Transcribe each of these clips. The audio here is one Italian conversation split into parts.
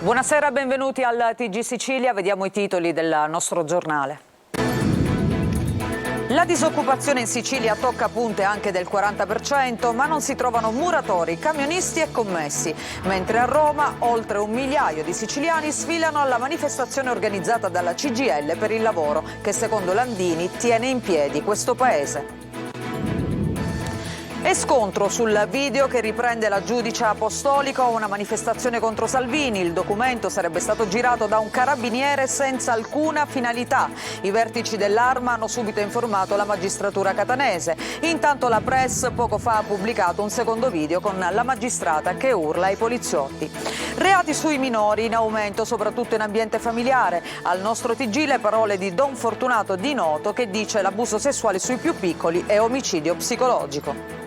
Buonasera, benvenuti al TG Sicilia. Vediamo i titoli del nostro giornale. La disoccupazione in Sicilia tocca punte anche del 40%, ma non si trovano muratori, camionisti e commessi. Mentre a Roma oltre 1 migliaio di siciliani sfilano alla manifestazione organizzata dalla CGIL per il lavoro, che secondo Landini tiene in piedi questo paese. E scontro sul video che riprende la giudice Apostolico a una manifestazione contro Salvini. Il documento sarebbe stato girato da un carabiniere senza alcuna finalità. I vertici dell'Arma hanno subito informato la magistratura catanese. Intanto la Press poco fa ha pubblicato un secondo video con la magistrata che urla ai poliziotti. Reati sui minori in aumento, soprattutto in ambiente familiare. Al nostro TG le parole di Don Fortunato Di Noto, che dice l'abuso sessuale sui più piccoli è omicidio psicologico.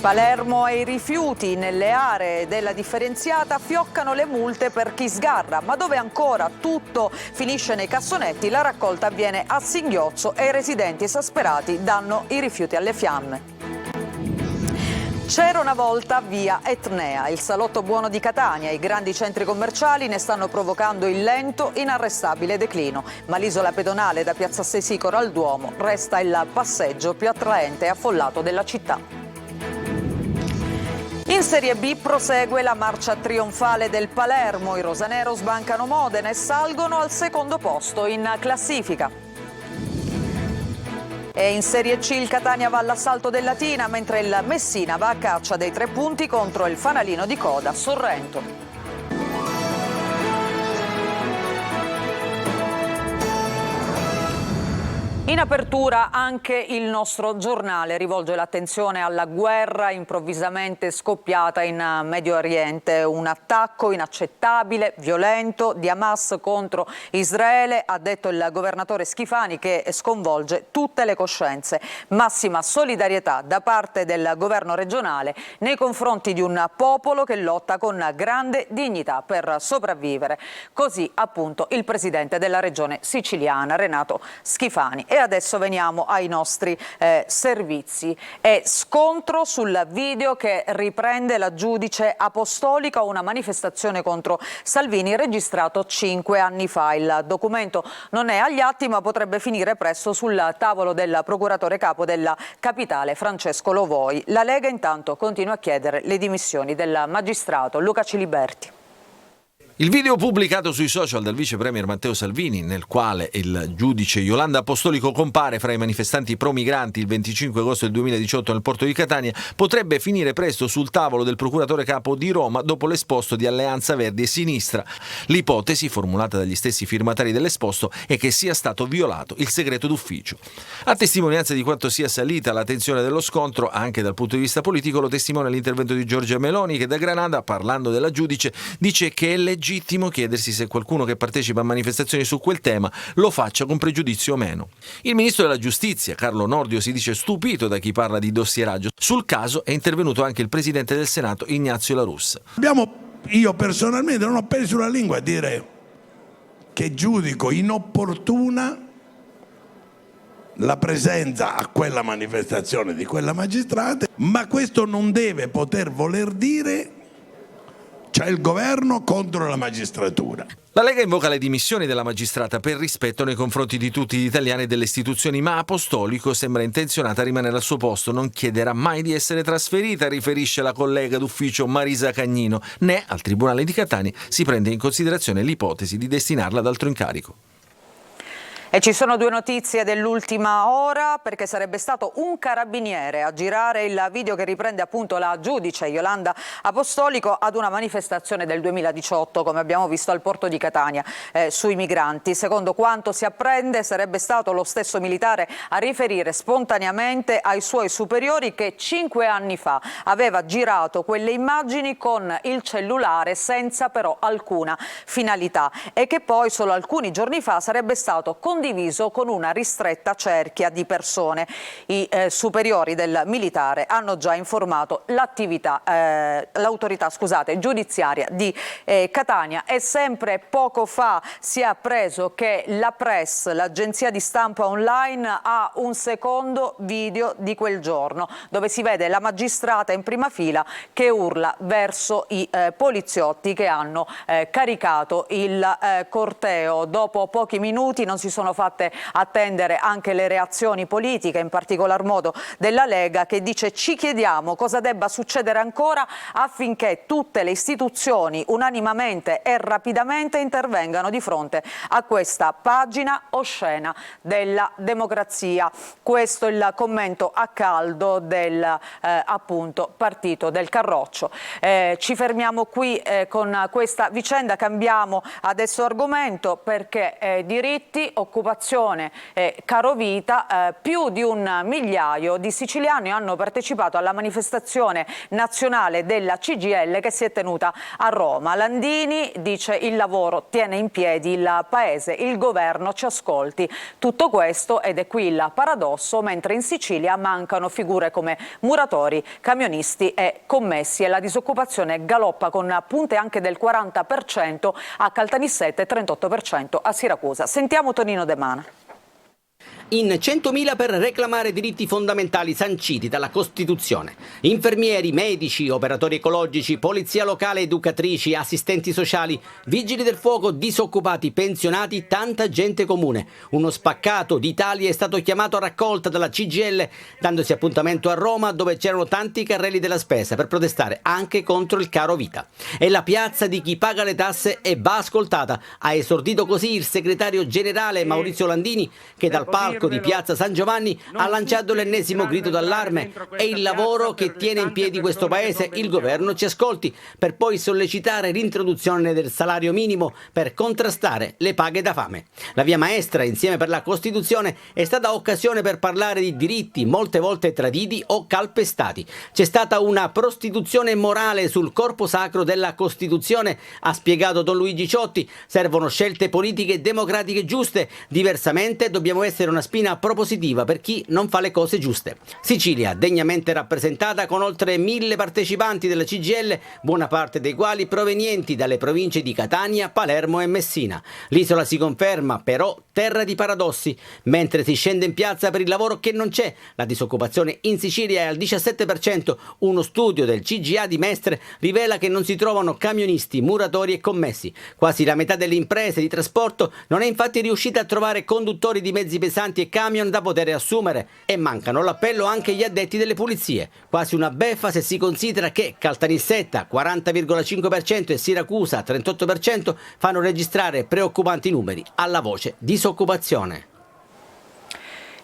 Palermo e i rifiuti. Nelle aree della differenziata fioccano le multe per chi sgarra, ma dove ancora tutto finisce nei cassonetti, la raccolta avviene a singhiozzo e i residenti esasperati danno i rifiuti alle fiamme. C'era una volta via Etnea, il salotto buono di Catania. I grandi centri commerciali ne stanno provocando il lento, inarrestabile declino. Ma l'isola pedonale da Piazza Sesicoro al Duomo resta il passeggio più attraente e affollato della città. In Serie B prosegue la marcia trionfale del Palermo. I rosanero sbancano Modena e salgono al secondo posto in classifica. E in Serie C il Catania va all'assalto del Latina, mentre il Messina va a caccia dei 3 punti contro il fanalino di coda Sorrento. In apertura anche il nostro giornale rivolge l'attenzione alla guerra improvvisamente scoppiata in Medio Oriente, un attacco inaccettabile, violento di Hamas contro Israele, ha detto il governatore Schifani, che sconvolge tutte le coscienze. Massima solidarietà da parte del governo regionale nei confronti di un popolo che lotta con grande dignità per sopravvivere. Così appunto il presidente della regione siciliana, Renato Schifani. E adesso veniamo ai nostri servizi. È scontro sul video che riprende la giudice Apostolico a una manifestazione contro Salvini registrato 5 anni fa. Il documento non è agli atti, ma potrebbe finire presto sul tavolo del procuratore capo della capitale Francesco Lovoi. La Lega intanto continua a chiedere le dimissioni del magistrato Luca Ciliberti. Il video pubblicato sui social dal vice premier Matteo Salvini, nel quale il giudice Iolanda Apostolico compare fra i manifestanti pro-migranti il 25 agosto del 2018 nel porto di Catania, potrebbe finire presto sul tavolo del procuratore capo di Roma dopo l'esposto di Alleanza Verdi e Sinistra. L'ipotesi, formulata dagli stessi firmatari dell'esposto, è che sia stato violato il segreto d'ufficio. A testimonianza di quanto sia salita la tensione dello scontro, anche dal punto di vista politico, lo testimonia l'intervento di Giorgia Meloni, che da Granada, parlando della giudice, dice che è legittimo chiedersi se qualcuno che partecipa a manifestazioni su quel tema lo faccia con pregiudizio o meno. Il ministro della giustizia, Carlo Nordio, si dice stupito da chi parla di dossieraggio. Sul caso è intervenuto anche il presidente del Senato, Ignazio La Russa. Io personalmente non ho peso sulla lingua a dire che giudico inopportuna la presenza a quella manifestazione di quella magistrata, ma questo non deve poter voler dire c'è il governo contro la magistratura. La Lega invoca le dimissioni della magistrata per rispetto nei confronti di tutti gli italiani e delle istituzioni, ma Apostolico sembra intenzionata a rimanere al suo posto, non chiederà mai di essere trasferita, riferisce la collega d'ufficio Marisa Cagnino, né al Tribunale di Catania si prende in considerazione l'ipotesi di destinarla ad altro incarico. E ci sono 2 notizie dell'ultima ora, perché sarebbe stato un carabiniere a girare il video che riprende appunto la giudice Iolanda Apostolico ad una manifestazione del 2018, come abbiamo visto al porto di Catania, sui migranti. Secondo quanto si apprende, sarebbe stato lo stesso militare a riferire spontaneamente ai suoi superiori che 5 anni fa aveva girato quelle immagini con il cellulare senza però alcuna finalità e che poi solo alcuni giorni fa sarebbe stato condannato condiviso con una ristretta cerchia di persone. I superiori del militare hanno già informato l'autorità giudiziaria di Catania, e sempre poco fa si è appreso che la Press, l'agenzia di stampa online, ha un secondo video di quel giorno dove si vede la magistrata in prima fila che urla verso i poliziotti che hanno caricato il corteo. Dopo pochi minuti non si sono fatte attendere anche le reazioni politiche, in particolar modo della Lega, che dice: ci chiediamo cosa debba succedere ancora affinché tutte le istituzioni unanimamente e rapidamente intervengano di fronte a questa pagina oscena della democrazia. Questo è il commento a caldo del appunto partito del Carroccio. Ci fermiamo qui con questa vicenda, cambiamo adesso argomento perché diritti, occupazione, carovita, più di 1 migliaio di siciliani hanno partecipato alla manifestazione nazionale della CGIL che si è tenuta a Roma. Landini dice: il lavoro tiene in piedi il paese, il governo ci ascolti. Tutto questo, ed è qui il paradosso, mentre in Sicilia mancano figure come muratori, camionisti e commessi, e la disoccupazione galoppa con punte anche del 40% a Caltanissetta e 38% a Siracusa. Sentiamo Tonino De Mana. In 100.000 per reclamare diritti fondamentali sanciti dalla Costituzione. Infermieri, medici, operatori ecologici, polizia locale, educatrici, assistenti sociali, vigili del fuoco, disoccupati, pensionati, tanta gente comune. Uno spaccato d'Italia è stato chiamato a raccolta dalla CGIL, dandosi appuntamento a Roma, dove c'erano tanti carrelli della spesa per protestare anche contro il caro vita. È la piazza di chi paga le tasse e va ascoltata. Ha esordito così il segretario generale Maurizio Landini, che dal palco di Piazza San Giovanni ha lanciato l'ennesimo grido d'allarme: è il lavoro che tiene in piedi questo paese, il governo ci ascolti, per poi sollecitare l'introduzione del salario minimo per contrastare le paghe da fame. La via maestra, insieme per la Costituzione, è stata occasione per parlare di diritti molte volte traditi o calpestati. C'è stata una prostituzione morale sul corpo sacro della Costituzione, ha spiegato Don Luigi Ciotti. Servono scelte politiche democratiche giuste, diversamente dobbiamo essere una spina propositiva per chi non fa le cose giuste. Sicilia, degnamente rappresentata con oltre 1.000 partecipanti della CGIL, buona parte dei quali provenienti dalle province di Catania, Palermo e Messina. L'isola si conferma però terra di paradossi. Mentre si scende in piazza per il lavoro che non c'è, la disoccupazione in Sicilia è al 17%. Uno studio del CGA di Mestre rivela che non si trovano camionisti, muratori e commessi. Quasi la metà delle imprese di trasporto non è infatti riuscita a trovare conduttori di mezzi pesanti e camion da poter assumere, e mancano l'appello anche gli addetti delle pulizie. Quasi una beffa se si considera che Caltanissetta 40,5% e Siracusa 38% fanno registrare preoccupanti numeri alla voce disoccupazione.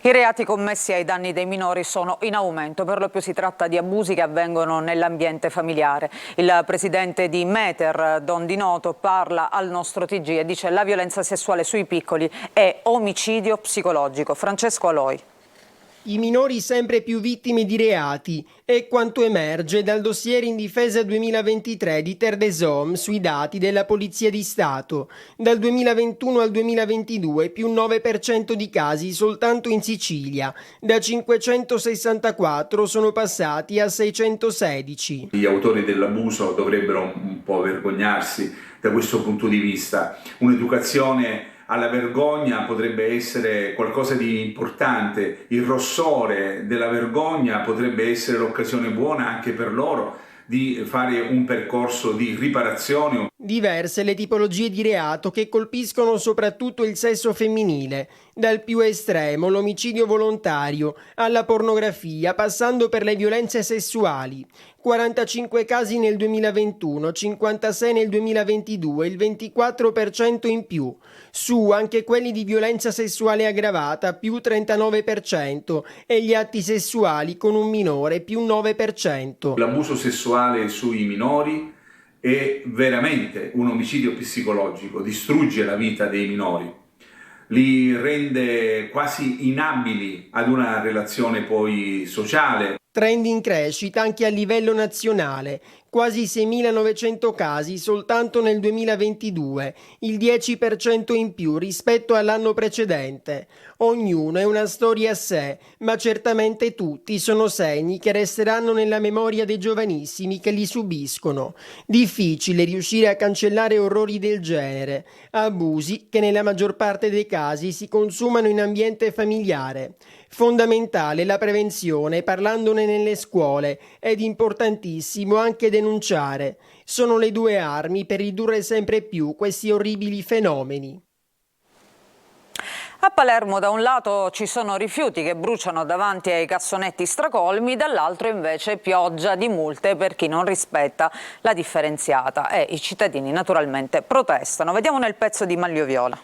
I reati commessi ai danni dei minori sono in aumento, per lo più si tratta di abusi che avvengono nell'ambiente familiare. Il presidente di Meter, Don Di Noto, parla al nostro TG e dice: la violenza sessuale sui piccoli è omicidio psicologico. Francesco Aloi. I minori sempre più vittime di reati è quanto emerge dal dossier in difesa 2023 di Terre des Hommes sui dati della Polizia di Stato. Dal 2021 al 2022 più 9% di casi soltanto in Sicilia. Da 564 sono passati a 616. Gli autori dell'abuso dovrebbero un po' vergognarsi da questo punto di vista. Un'educazione alla vergogna potrebbe essere qualcosa di importante, il rossore della vergogna potrebbe essere l'occasione buona anche per loro di fare un percorso di riparazione. Diverse le tipologie di reato che colpiscono soprattutto il sesso femminile, dal più estremo l'omicidio volontario alla pornografia, passando per le violenze sessuali. 45 casi nel 2021, 56 nel 2022, il 24% in più. Su anche quelli di violenza sessuale aggravata, più 39%, e gli atti sessuali con un minore, più 9%. L'abuso sessuale sui minori è veramente un omicidio psicologico, distrugge la vita dei minori, li rende quasi inabili ad una relazione poi sociale. Trend in crescita anche a livello nazionale. quasi 6.900 casi soltanto nel 2022, il 10% in più rispetto all'anno precedente. Ognuno è una storia a sé, ma certamente tutti sono segni che resteranno nella memoria dei giovanissimi che li subiscono. Difficile riuscire a cancellare orrori del genere, abusi che nella maggior parte dei casi si consumano in ambiente familiare. Fondamentale la prevenzione, parlandone nelle scuole, ed importantissimo anche denunciare. Sono le due armi per ridurre sempre più questi orribili fenomeni. A Palermo da un lato ci sono rifiuti che bruciano davanti ai cassonetti stracolmi, dall'altro invece pioggia di multe per chi non rispetta la differenziata e i cittadini naturalmente protestano. Vediamo nel pezzo di Maglio Viola.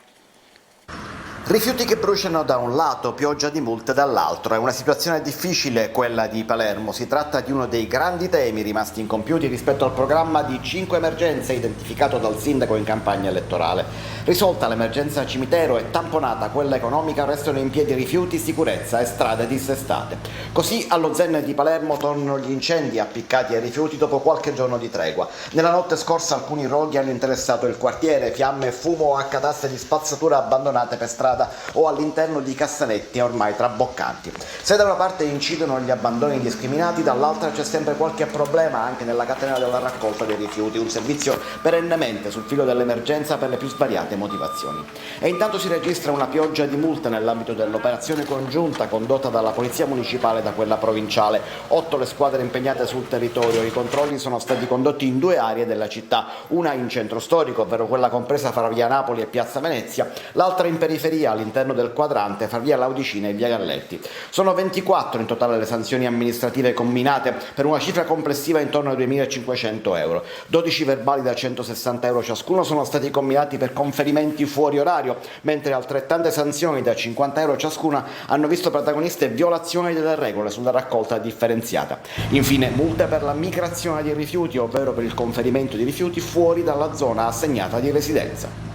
Rifiuti che bruciano da un lato, pioggia di multe dall'altro. È una situazione difficile quella di Palermo. Si tratta di uno dei grandi temi rimasti incompiuti rispetto al programma di 5 emergenze identificato dal sindaco in campagna elettorale. Risolta l'emergenza cimitero e tamponata quella economica, restano in piedi rifiuti, sicurezza e strade dissestate. Così allo Zen di Palermo tornano gli incendi appiccati ai rifiuti dopo qualche giorno di tregua. Nella notte scorsa alcuni roghi hanno interessato il quartiere, fiamme e fumo a cataste di spazzatura abbandonate per strada o all'interno di cassanetti ormai traboccanti. Se da una parte incidono gli abbandoni indiscriminati, dall'altra c'è sempre qualche problema anche nella catena della raccolta dei rifiuti, un servizio perennemente sul filo dell'emergenza per le più svariate motivazioni. E intanto si registra una pioggia di multe nell'ambito dell'operazione congiunta condotta dalla Polizia Municipale e da quella provinciale. 8 le squadre impegnate sul territorio. I controlli sono stati condotti in 2 aree della città, una in centro storico, ovvero quella compresa fra via Napoli e piazza Venezia, l'altra in periferia all'interno del quadrante fra via Laudicina e via Galletti. Sono 24 in totale le sanzioni amministrative comminate per una cifra complessiva intorno ai 2.500 euro. 12 verbali da 160 euro ciascuno sono stati comminati per conferimenti fuori orario, mentre altrettante sanzioni da 50 euro ciascuna hanno visto protagoniste violazioni delle regole sulla raccolta differenziata. Infine multe per la migrazione di rifiuti, ovvero per il conferimento di rifiuti fuori dalla zona assegnata di residenza.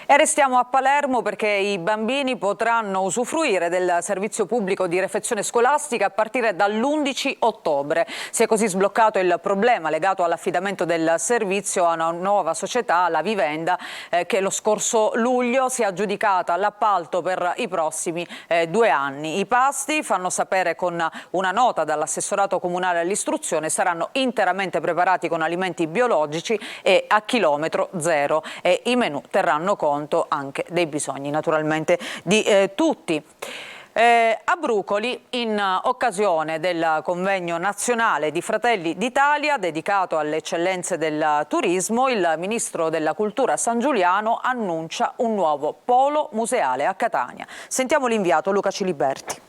E restiamo a Palermo perché i bambini potranno usufruire del servizio pubblico di refezione scolastica a partire dall'11 ottobre. Si è così sbloccato il problema legato all'affidamento del servizio a una nuova società, la Vivenda, che lo scorso luglio si è aggiudicata l'appalto per i prossimi 2 anni. I pasti, fanno sapere con una nota dall'assessorato comunale all'istruzione, saranno interamente preparati con alimenti biologici e a chilometro zero, e i menù terranno conto anche dei bisogni naturalmente di tutti. A Brucoli, in occasione del convegno nazionale di Fratelli d'Italia dedicato alle eccellenze del turismo, il ministro della Cultura Sangiuliano annuncia un nuovo polo museale a Catania. Sentiamo l'inviato Luca Ciliberti.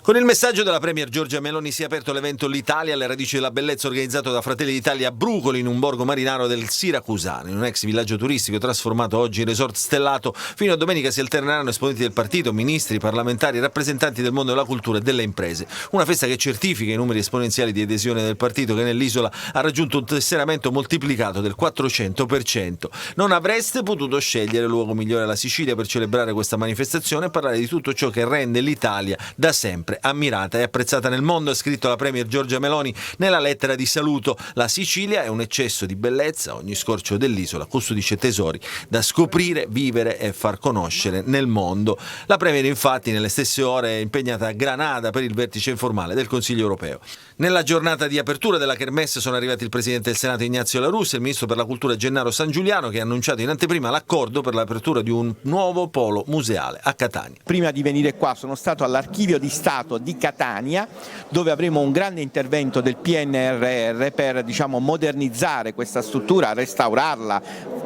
Con il messaggio della Premier Giorgia Meloni si è aperto l'evento L'Italia alle radici della bellezza, organizzato da Fratelli d'Italia a Brucoli, in un borgo marinaro del Siracusano, in un ex villaggio turistico trasformato oggi in resort stellato. Fino a domenica si alterneranno esponenti del partito, ministri, parlamentari, rappresentanti del mondo della cultura e delle imprese. Una festa che certifica i numeri esponenziali di adesione del partito, che nell'isola ha raggiunto un tesseramento moltiplicato del 400%. Non avreste potuto scegliere luogo migliore la Sicilia per celebrare questa manifestazione e parlare di tutto ciò che rende l'Italia da sempre ammirata e apprezzata nel mondo, ha scritto la Premier Giorgia Meloni nella lettera di saluto. La Sicilia è un eccesso di bellezza, ogni scorcio dell'isola custodisce tesori da scoprire, vivere e far conoscere nel mondo. La Premier infatti nelle stesse ore è impegnata a Granada per il vertice informale del Consiglio europeo. Nella giornata di apertura della Kermesse sono arrivati il Presidente del Senato Ignazio La Russa e il Ministro per la Cultura Gennaro Sangiuliano, che ha annunciato in anteprima l'accordo per l'apertura di un nuovo polo museale a Catania. Prima di venire qua sono stato all'Archivio di Stato di Catania, dove avremo un grande intervento del PNRR per modernizzare questa struttura, restaurarla,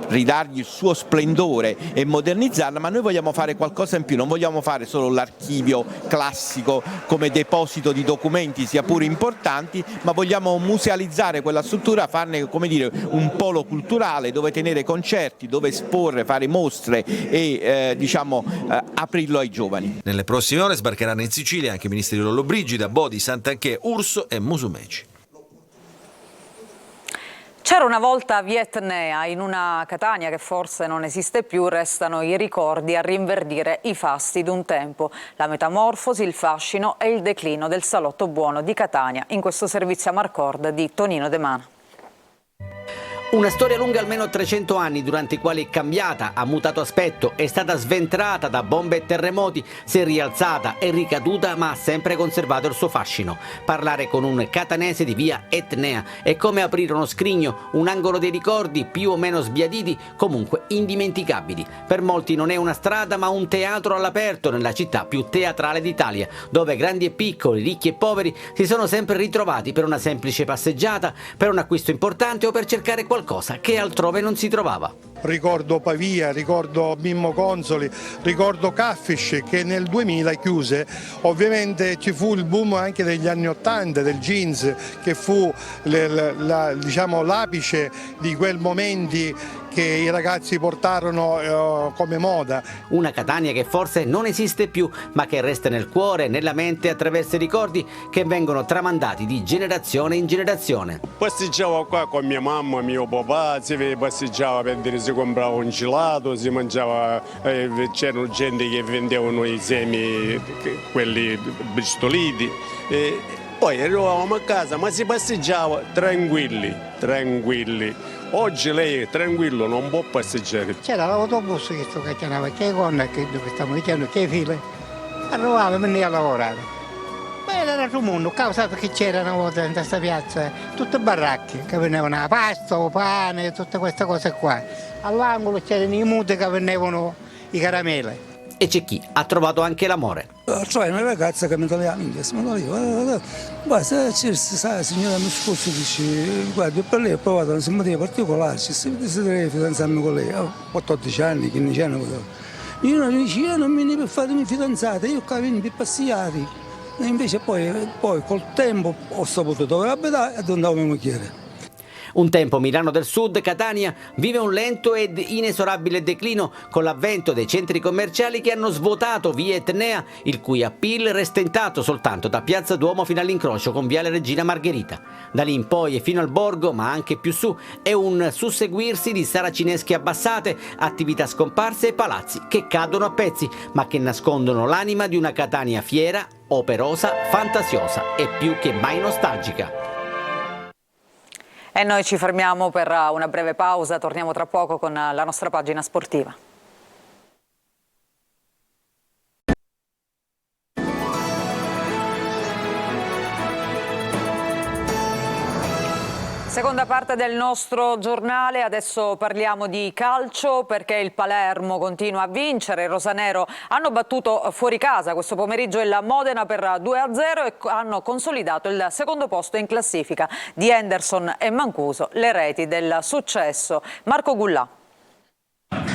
ridargli il suo splendore e modernizzarla, ma noi vogliamo fare qualcosa in più, non vogliamo fare solo l'archivio classico come deposito di documenti, sia pure importanti, ma vogliamo musealizzare quella struttura, farne un polo culturale dove tenere concerti, dove esporre, fare mostre e aprirlo ai giovani. Nelle prossime ore sbarcheranno in Sicilia anche i ministri Lollobrigida, Bodi, Santanchè, Urso e Musumeci. C'è C'era una volta Vietnea, in una Catania che forse non esiste più, restano i ricordi a rinverdire i fasti d'un tempo. La metamorfosi, il fascino e il declino del salotto buono di Catania, in questo servizio a Marcord di Tonino De Mana. Una storia lunga almeno 300 anni, durante i quali è cambiata, ha mutato aspetto, è stata sventrata da bombe e terremoti, si è rialzata e ricaduta, ma ha sempre conservato il suo fascino. Parlare con un catanese di via Etnea è come aprire uno scrigno, un angolo dei ricordi più o meno sbiaditi, comunque indimenticabili. Per molti non è una strada ma un teatro all'aperto nella città più teatrale d'Italia, dove grandi e piccoli, ricchi e poveri si sono sempre ritrovati per una semplice passeggiata, per un acquisto importante o per cercare qualcosa che altrove non si trovava. Ricordo Pavia, ricordo Mimmo Consoli, ricordo Caffish che nel 2000 chiuse. Ovviamente ci fu il boom anche degli anni 80 del jeans, che fu l'apice di quei momenti che i ragazzi portarono come moda. Una Catania che forse non esiste più, ma che resta nel cuore, nella mente, attraverso i ricordi che vengono tramandati di generazione in generazione. Passeggiavo qua con mia mamma, mio papà, si passeggiava per dire, si comprava un gelato, si mangiava, c'era gente che vendevano i semi, quelli bristoliti. Poi arrivavamo a casa, ma si passeggiava tranquilli. Oggi lei tranquillo non può passeggiare. C'era l'autobus che chiamava che gonna, che stiamo dicendo che file, arrivava e veniva a lavorare. Poi era il mondo, causato che c'era una volta in questa piazza, tutte baracche, che venivano la pasta, il pane, tutte queste cose qua. All'angolo c'erano i muti che venivano i caramelle. E c'è chi ha trovato anche l'amore. Trovai una ragazza che mi toglieva l'inglese, se la signora mi scorso dice, guarda, per lei ho provato una simpatia particolare, se desideri fidanzarmi con lei, ho 14 anni, 15 anni. Io non mi vengo per farmi fidanzata, io qua vengo per passeggiare. E invece poi col tempo ho saputo dove abitare e dove andavo mia moglie. Un tempo Milano del Sud, Catania, vive un lento ed inesorabile declino con l'avvento dei centri commerciali che hanno svuotato via Etnea, il cui appeal resta intatto soltanto da Piazza Duomo fino all'incrocio con Viale Regina Margherita. Da lì in poi e fino al borgo, ma anche più su, è un susseguirsi di saracinesche abbassate, attività scomparse e palazzi che cadono a pezzi, ma che nascondono l'anima di una Catania fiera, operosa, fantasiosa e più che mai nostalgica. E noi ci fermiamo per una breve pausa, torniamo tra poco con la nostra pagina sportiva. Seconda parte del nostro giornale, adesso parliamo di calcio perché il Palermo continua a vincere, i rosanero hanno battuto fuori casa questo pomeriggio il Modena per 2-0 e hanno consolidato il secondo posto in classifica. Di Henderson e Mancuso le reti del successo. Marco Gullà.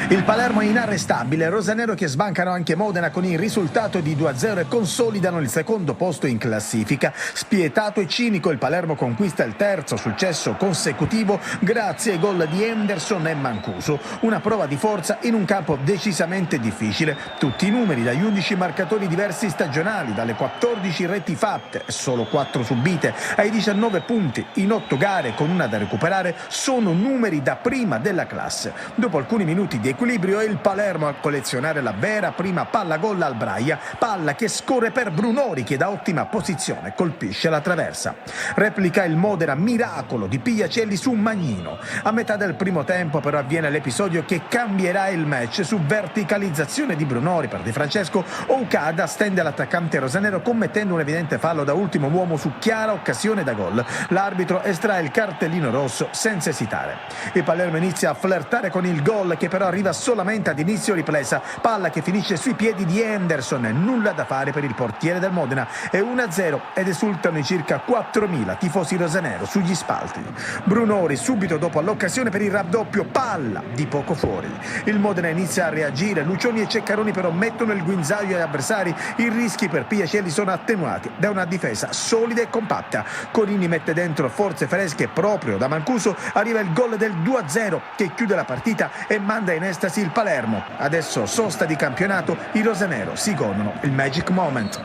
Il Palermo è inarrestabile, rosanero che sbancano anche Modena con il risultato di 2-0 e consolidano il secondo posto in classifica. Spietato e cinico, il Palermo conquista il terzo successo consecutivo grazie ai gol di Henderson e Mancuso. Una prova di forza in un campo decisamente difficile. Tutti i numeri dagli 11 marcatori diversi stagionali, dalle 14 reti fatte, solo 4 subite, ai 19 punti in 8 gare con una da recuperare, sono numeri da prima della classe. Dopo alcuni minuti di equilibrio è il Palermo a collezionare la vera prima palla gol al Braia, palla che scorre per Brunori che da ottima posizione colpisce la traversa. Replica il Modena miracolo di Piacelli su Magnino. A metà del primo tempo però avviene l'episodio che cambierà il match. Su verticalizzazione di Brunori per Di Francesco, Okada stende l'attaccante rosanero commettendo un evidente fallo da ultimo uomo su chiara occasione da gol. L'arbitro estrae il cartellino rosso senza esitare. Il Palermo inizia a flirtare con il gol che però arriva solamente ad inizio ripresa, palla che finisce sui piedi di Henderson, nulla da fare per il portiere del Modena, è 1-0 ed esultano i circa 4.000 tifosi rosanero sugli spalti. Brunori subito dopo all'occasione per il raddoppio, palla di poco fuori. Il Modena inizia a reagire, Lucioni e Ceccaroni però mettono il guinzaglio agli avversari, i rischi per Piacelli sono attenuati da una difesa solida e compatta. Conini mette dentro forze fresche proprio da Mancuso, arriva il gol del 2-0 che chiude la partita e manda in estasi il Palermo. Adesso sosta di campionato, i rosanero si godono il Magic Moment.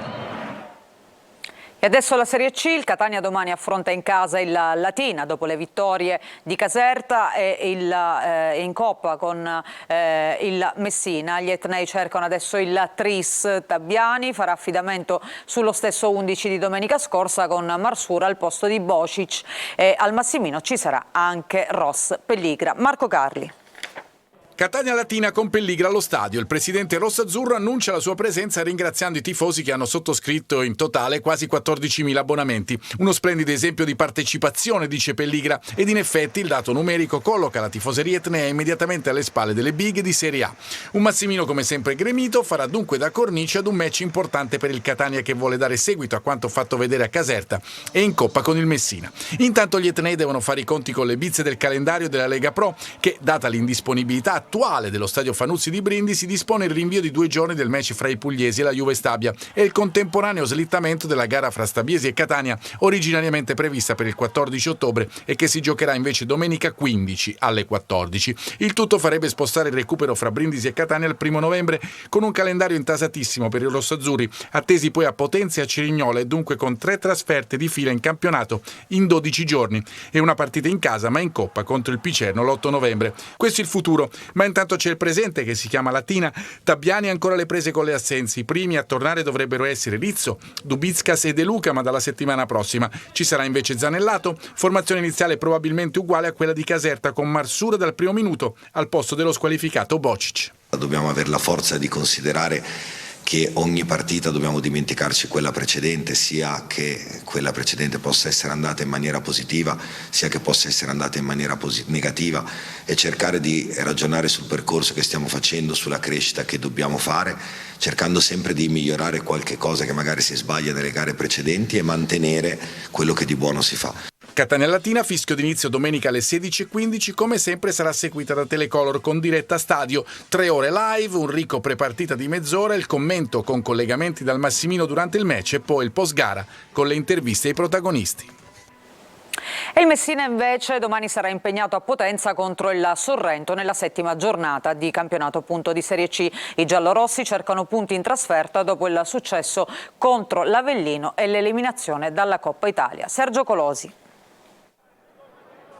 E adesso la Serie C, il Catania domani affronta in casa il Latina dopo le vittorie di Caserta e in Coppa con il Messina. Gli etnei cercano adesso il tris. Tabbiani farà affidamento sullo stesso 11 di domenica scorsa con Marsura al posto di Bocic e al Massimino ci sarà anche Ross Pelligra. Marco Carli. Catania Latina con Pelligra allo stadio. Il presidente rossazzurro annuncia la sua presenza ringraziando i tifosi che hanno sottoscritto in totale quasi 14.000 abbonamenti. Uno splendido esempio di partecipazione, dice Pelligra, ed in effetti il dato numerico colloca la tifoseria etnea immediatamente alle spalle delle big di Serie A. Un Massimino come sempre gremito farà dunque da cornice ad un match importante per il Catania che vuole dare seguito a quanto fatto vedere a Caserta e in Coppa con il Messina. Intanto gli etnei devono fare i conti con le bizze del calendario della Lega Pro che, data l'indisponibilità attuale dello stadio Fanuzzi di Brindisi, dispone il rinvio di 2 giorni del match fra i pugliesi e la Juve Stabia e il contemporaneo slittamento della gara fra Stabiesi e Catania, originariamente prevista per il 14 ottobre e che si giocherà invece domenica 15 alle 14. Il tutto farebbe spostare il recupero fra Brindisi e Catania al 1 novembre con un calendario intasatissimo per i rossazzurri, attesi poi a Potenza e a Cerignola e dunque con 3 trasferte di fila in campionato in 12 giorni e una partita in casa ma in Coppa contro il Picerno l'8 novembre. Questo è il futuro, ma intanto c'è il presente che si chiama Latina. Tabbiani ancora le prese con le assenze. I primi a tornare dovrebbero essere Rizzo, Dubizcas e De Luca, ma dalla settimana prossima ci sarà invece Zanellato, formazione iniziale probabilmente uguale a quella di Caserta con Marsura dal primo minuto al posto dello squalificato Bocic. Dobbiamo avere la forza di considerare che ogni partita dobbiamo dimenticarci quella precedente, sia che quella precedente possa essere andata in maniera positiva, sia che possa essere andata in maniera negativa, e cercare di ragionare sul percorso che stiamo facendo, sulla crescita che dobbiamo fare, cercando sempre di migliorare qualche cosa che magari si sbaglia nelle gare precedenti e mantenere quello che di buono si fa. Catania Latina, fischio d'inizio domenica alle 16:15, come sempre sarà seguita da Telecolor con diretta stadio, 3 ore live, un ricco prepartita di mezz'ora, il commento con collegamenti dal Massimino durante il match e poi il post gara con le interviste ai protagonisti. E il Messina invece domani sarà impegnato a Potenza contro il Sorrento nella 7ª giornata di campionato appunto di Serie C. I giallorossi cercano punti in trasferta dopo il successo contro l'Avellino e l'eliminazione dalla Coppa Italia. Sergio Colosi.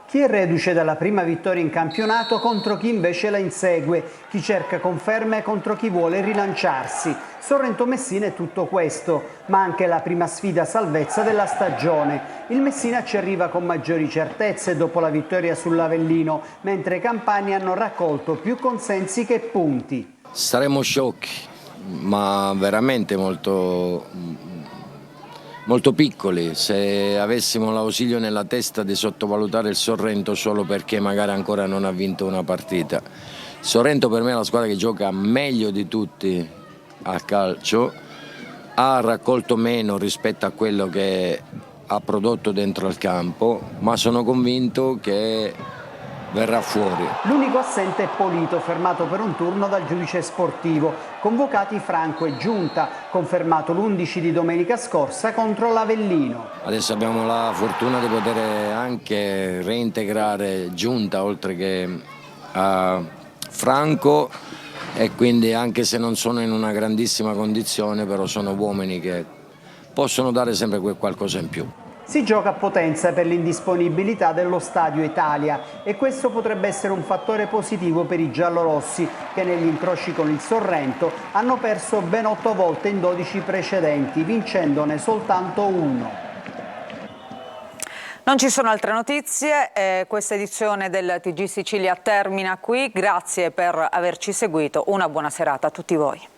Chi è reduce dalla prima vittoria in campionato contro chi invece la insegue, chi cerca conferme contro chi vuole rilanciarsi. Sorrento-Messina è tutto questo, ma anche la prima sfida salvezza della stagione. Il Messina ci arriva con maggiori certezze dopo la vittoria sull'Avellino, mentre i campani hanno raccolto più consensi che punti. Saremmo sciocchi, ma veramente molto piccoli se avessimo l'ausilio nella testa di sottovalutare il Sorrento solo perché magari ancora non ha vinto una partita. Sorrento per me è la squadra che gioca meglio di tutti a calcio, ha raccolto meno rispetto a quello che ha prodotto dentro al campo, ma sono convinto che verrà fuori. L'unico assente è Polito, fermato per un turno dal giudice sportivo. Convocati Franco e Giunta, confermato l'11 di domenica scorsa contro l'Avellino. Adesso abbiamo la fortuna di poter anche reintegrare Giunta oltre che a Franco, e quindi anche se non sono in una grandissima condizione, però sono uomini che possono dare sempre quel qualcosa in più. Si gioca a Potenza per l'indisponibilità dello Stadio Italia e questo potrebbe essere un fattore positivo per i giallorossi che negli incroci con il Sorrento hanno perso ben 8 volte in 12 precedenti, vincendone soltanto 1. Non ci sono altre notizie, questa edizione del TG Sicilia termina qui, grazie per averci seguito, una buona serata a tutti voi.